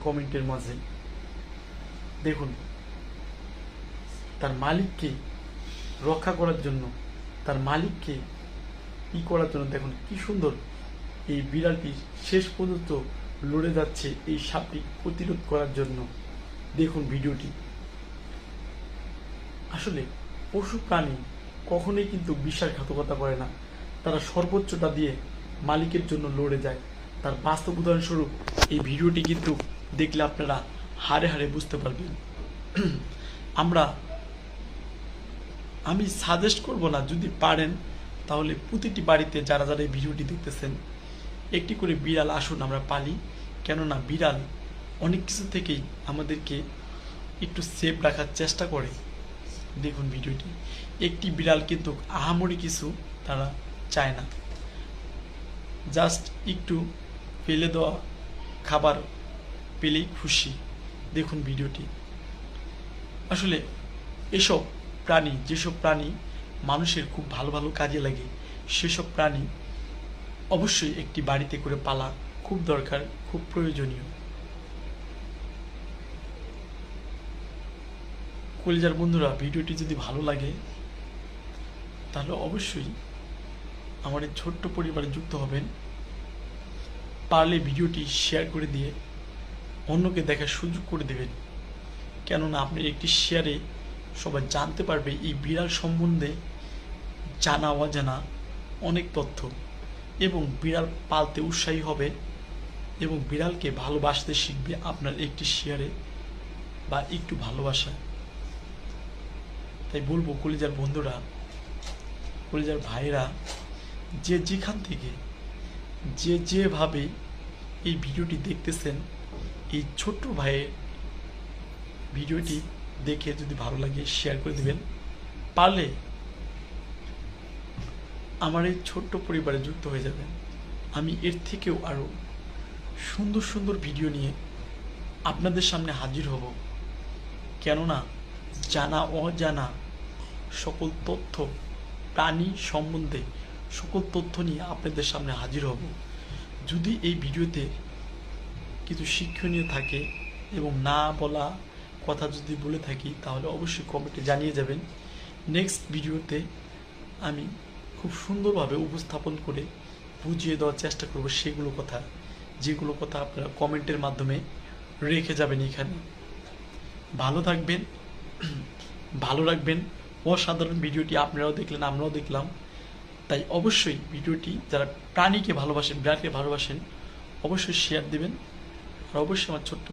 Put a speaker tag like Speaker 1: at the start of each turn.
Speaker 1: কমেন্টের মাঝে। দেখুন, তার মালিককে রক্ষা করার জন্য, তার মালিককে করার জন্য দেখুন কি সুন্দর এই বিড়ালটি শেষ পর্যন্ত লড়ে যাচ্ছে এই সাপটি প্রতিরোধ করার জন্য। দেখুন ভিডিওটি। আসলে পশু প্রাণী কখনোই কিন্তু বিশ্বাসঘাতকতা করে না, তারা সর্বোচ্চটা দিয়ে মালিকের জন্য লড়ে যায়। তার বাস্তব উদাহরণস্বরূপ এই ভিডিওটি কিন্তু দেখলে আপনারা হাড়ে হাড়ে বুঝতে পারবেন। আমি সাজেস্ট করব না, যদি পারেন তাহলে প্রতিটি বাড়িতে যারা যারা এই ভিডিওটি দেখতেছেন একটি করে বিড়াল আসুন আমরা পালি। কেননা বিড়াল অনেক কিছু থেকেই আমাদেরকে একটু সেফ রাখার চেষ্টা করে। দেখুন ভিডিওটি। একটি বিড়াল কিন্তু আহামরি কিছু তারা চায় না, জাস্ট একটু ফেলে দেওয়া খাবার পেলেই খুশি। দেখুন ভিডিওটি। আসলে এসব প্রাণী, যেসব প্রাণী মানুষের খুব ভালো ভালো কাজে লাগে, সেসব প্রাণী অবশ্যই একটি বাড়িতে করে পালা খুব দরকার, খুব প্রয়োজনীয়। কলিজার বন্ধুরা, ভিডিওটি যদি ভালো লাগে তাহলে অবশ্যই আমার এই ছোট্ট পরিবারে যুক্ত হবেন। পারলে ভিডিওটি শেয়ার করে দিয়ে অন্যকে দেখার সুযোগ করে দেবেন। কেননা আপনার একটি শেয়ারে সবাই জানতে পারবে এই বিড়াল সম্বন্ধে জানা অজানা অনেক তথ্য, এবং বিড়াল পালতে উৎসাহী হবে এবং বিড়ালকে ভালোবাসতে শিখবে আপনার একটি শেয়ারে বা একটু ভালোবাসা। তাই বলবো কলিজার বন্ধুরা, কলিজার ভাইরা, যে যেখান থেকে যে যেভাবে এই ভিডিওটি দেখতেছেন, এই ছোট্ট ভাইয়ের ভিডিওটি দেখে যদি ভালো লাগে শেয়ার করে দিবেন। পারলে আমার এই ছোট্ট পরিবারে যুক্ত হয়ে যাবেন। আমি এর থেকেও আরও সুন্দর সুন্দর ভিডিও নিয়ে আপনাদের সামনে হাজির হব। কেননা জানা অজানা সকল তথ্য, প্রাণী সম্বন্ধে সকল তথ্য নিয়ে আপনাদের সামনে হাজির হব। যদি এই ভিডিওতে কিছু শিক্ষণীয় থাকে এবং না বলা কথা যদি বলে থাকি তাহলে অবশ্যই কমেন্টে জানিয়ে যাবেন। নেক্সট ভিডিওতে আমি খুব সুন্দরভাবে উপস্থাপন করে বুঝিয়ে দেওয়ার চেষ্টা করব সেগুলো কথা, যেগুলো কথা আপনারা কমেন্টের মাধ্যমে রেখে যাবেন এখানে। ভালো থাকবেন, ভালো রাখবেন। অসাধারণ ভিডিওটি আপনারাও দেখলেন, আমরাও দেখলাম। তাই অবশ্যই ভিডিওটি যারা প্রাণীকে ভালোবাসেন, বিড়ালকে ভালোবাসেন, অবশ্যই শেয়ার দিবেন। আর অবশ্যই আমার ছোট্ট